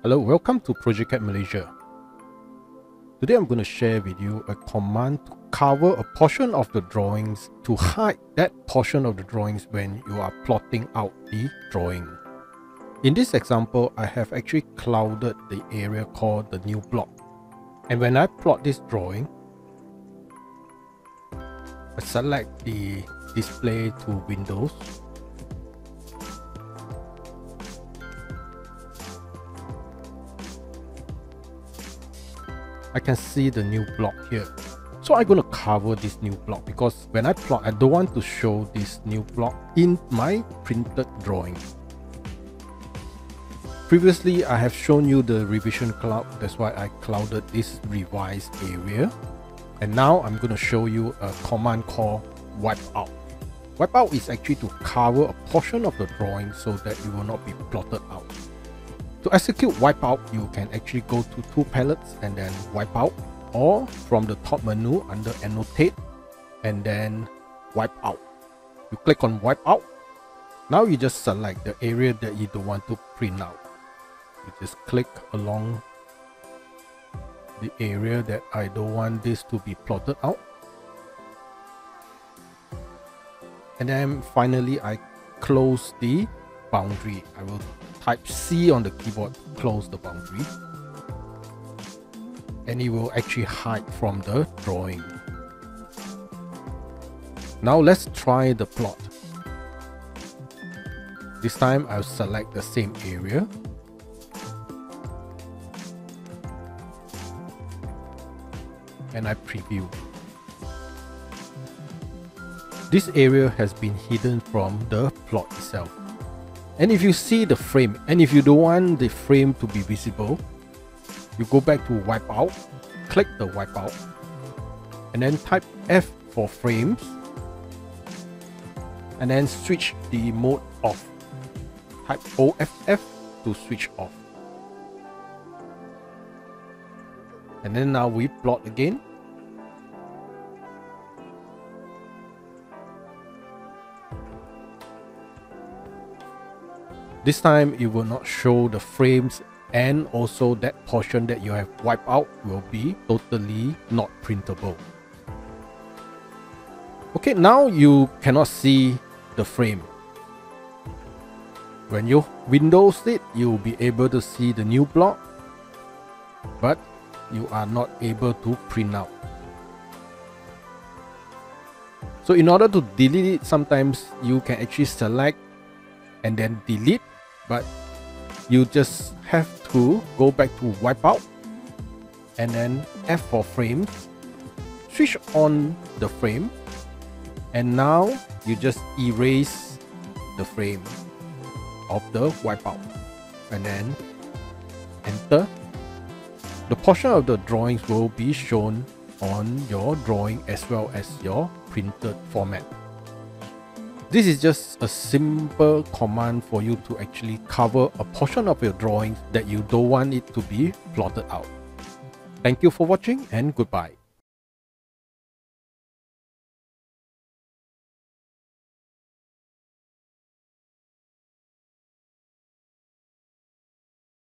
Hello, welcome to ProgeCAD Malaysia. Today I'm going to share with you a command to cover a portion of the drawings to hide that portion of the drawings when you are plotting out the drawing. In this example, I have actually clouded the area called the new block. And when I plot this drawing, I select the display to Windows. I can see the new block here. So I'm going to cover this new block because when I plot, I don't want to show this new block in my printed drawing. Previously, I have shown you the revision cloud. That's why I clouded this revised area. And now I'm going to show you a command called Wipeout. Wipeout is actually to cover a portion of the drawing so that it will not be plotted out. To execute Wipeout, you can actually go to Tool Palettes and then Wipeout, or from the top menu under Annotate and then Wipeout. You click on Wipeout. Now you just select the area that you don't want to print out. You just click along the area that I don't want this to be plotted out. And then finally I close the boundary. I will type C on the keyboard to close the boundary, and it will actually hide from the drawing. Now let's try the plot. This time I'll select the same area. And I preview. This area has been hidden from the plot itself. And if you see the frame, and if you don't want the frame to be visible, you go back to Wipeout, click the Wipeout, and then type F for frames, and then switch the mode off. Type OFF to switch off. And then now we plot again. This time it will not show the frames, and also that portion that you have wiped out will be totally not printable. Okay, now you cannot see the frame. When you Windows it, you will be able to see the new block, but you are not able to print out. So in order to delete it, sometimes you can actually select and then delete, but you just have to go back to Wipeout and then F for frames, switch on the frame, and now you just erase the frame of the Wipeout and then enter. The portion of the drawings will be shown on your drawing as well as your printed format. This is just a simple command for you to actually cover a portion of your drawings that you don't want it to be plotted out. Thank you for watching and goodbye.